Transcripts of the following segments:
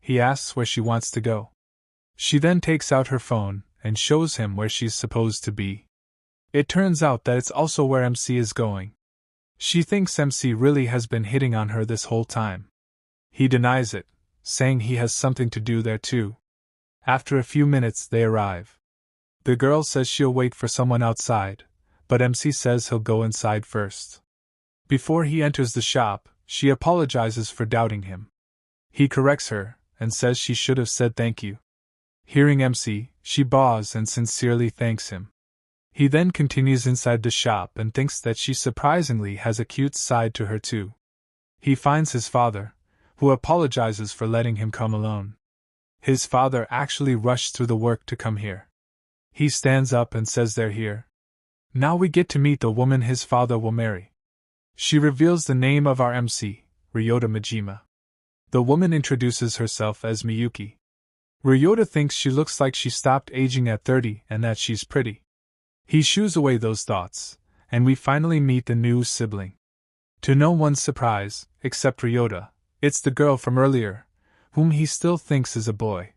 He asks where she wants to go. She then takes out her phone and shows him where she's supposed to be. It turns out that it's also where MC is going. She thinks MC really has been hitting on her this whole time. He denies it, saying he has something to do there too. After a few minutes, they arrive. The girl says she'll wait for someone outside, but MC says he'll go inside first. Before he enters the shop, she apologizes for doubting him. He corrects her and says she should have said thank you. Hearing MC, she bows and sincerely thanks him. He then continues inside the shop and thinks that she surprisingly has a cute side to her too. He finds his father, who apologizes for letting him come alone. His father actually rushed through the work to come here. He stands up and says they're here. Now we get to meet the woman his father will marry. She reveals the name of our MC, Ryota Majima. The woman introduces herself as Miyuki. Ryota thinks she looks like she stopped aging at 30 and that she's pretty. He shoos away those thoughts, and we finally meet the new sibling. To no one's surprise, except Ryota, it's the girl from earlier, whom he still thinks is a boy.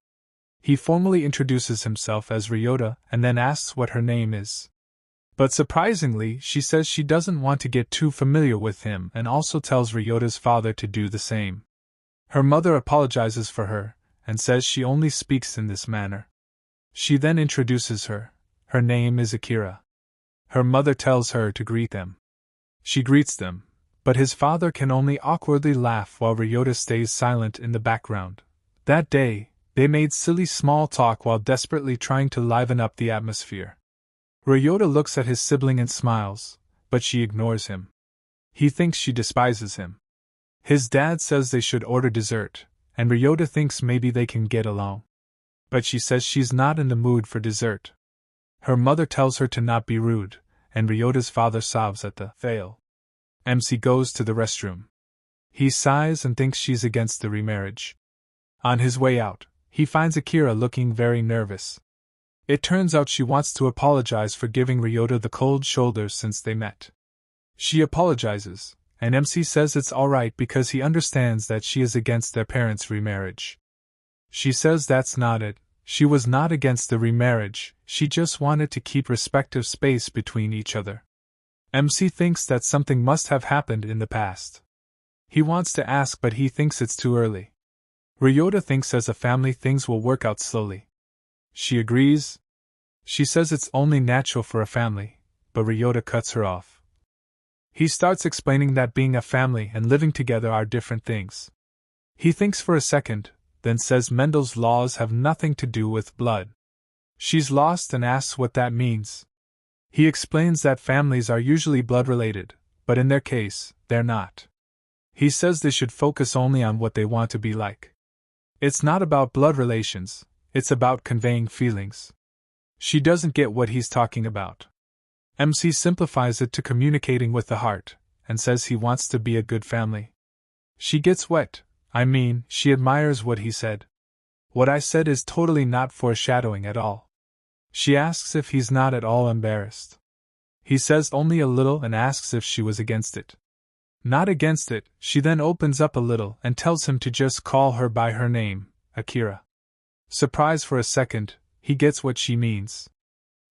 He formally introduces himself as Ryota and then asks what her name is. But surprisingly, she says she doesn't want to get too familiar with him and also tells Ryota's father to do the same. Her mother apologizes for her and says she only speaks in this manner. She then introduces her. Her name is Akira. Her mother tells her to greet them. She greets them, but his father can only awkwardly laugh while Ryota stays silent in the background. That day, they made silly small talk while desperately trying to liven up the atmosphere. Ryota looks at his sibling and smiles, but she ignores him. He thinks she despises him. His dad says they should order dessert, and Ryota thinks maybe they can get along. But she says she's not in the mood for dessert. Her mother tells her to not be rude, and Ryota's father sobs at the fail. MC goes to the restroom. He sighs and thinks she's against the remarriage. On his way out, he finds Akira looking very nervous. It turns out she wants to apologize for giving Ryota the cold shoulder since they met. She apologizes, and MC says it's alright because he understands that she is against their parents' remarriage. She says that's not it. She was not against the remarriage, she just wanted to keep respective space between each other. MC thinks that something must have happened in the past. He wants to ask, but he thinks it's too early. Ryota thinks as a family things will work out slowly. She agrees. She says it's only natural for a family, but Ryota cuts her off. He starts explaining that being a family and living together are different things. He thinks for a second, then says Mendel's laws have nothing to do with blood. She's lost and asks what that means. He explains that families are usually blood-related, but in their case, they're not. He says they should focus only on what they want to be like. It's not about blood relations, it's about conveying feelings. She doesn't get what he's talking about. MC simplifies it to communicating with the heart, and says he wants to be a good family. She gets wet. She admires what he said. What I said is totally not foreshadowing at all. She asks if he's not at all embarrassed. He says only a little and asks if she was against it. Not against it, she then opens up a little and tells him to just call her by her name, Akira. Surprised for a second, he gets what she means.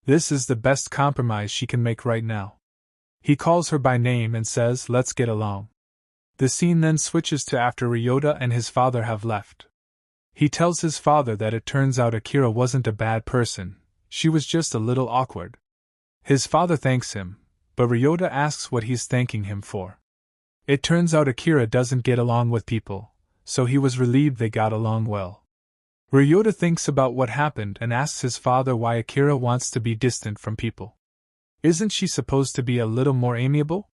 This is the best compromise she can make right now. He calls her by name and says, "Let's get along." The scene then switches to after Ryota and his father have left. He tells his father that it turns out Akira wasn't a bad person, she was just a little awkward. His father thanks him, but Ryota asks what he's thanking him for. It turns out Akira doesn't get along with people, so he was relieved they got along well. Ryota thinks about what happened and asks his father why Akira wants to be distant from people. Isn't she supposed to be a little more amiable?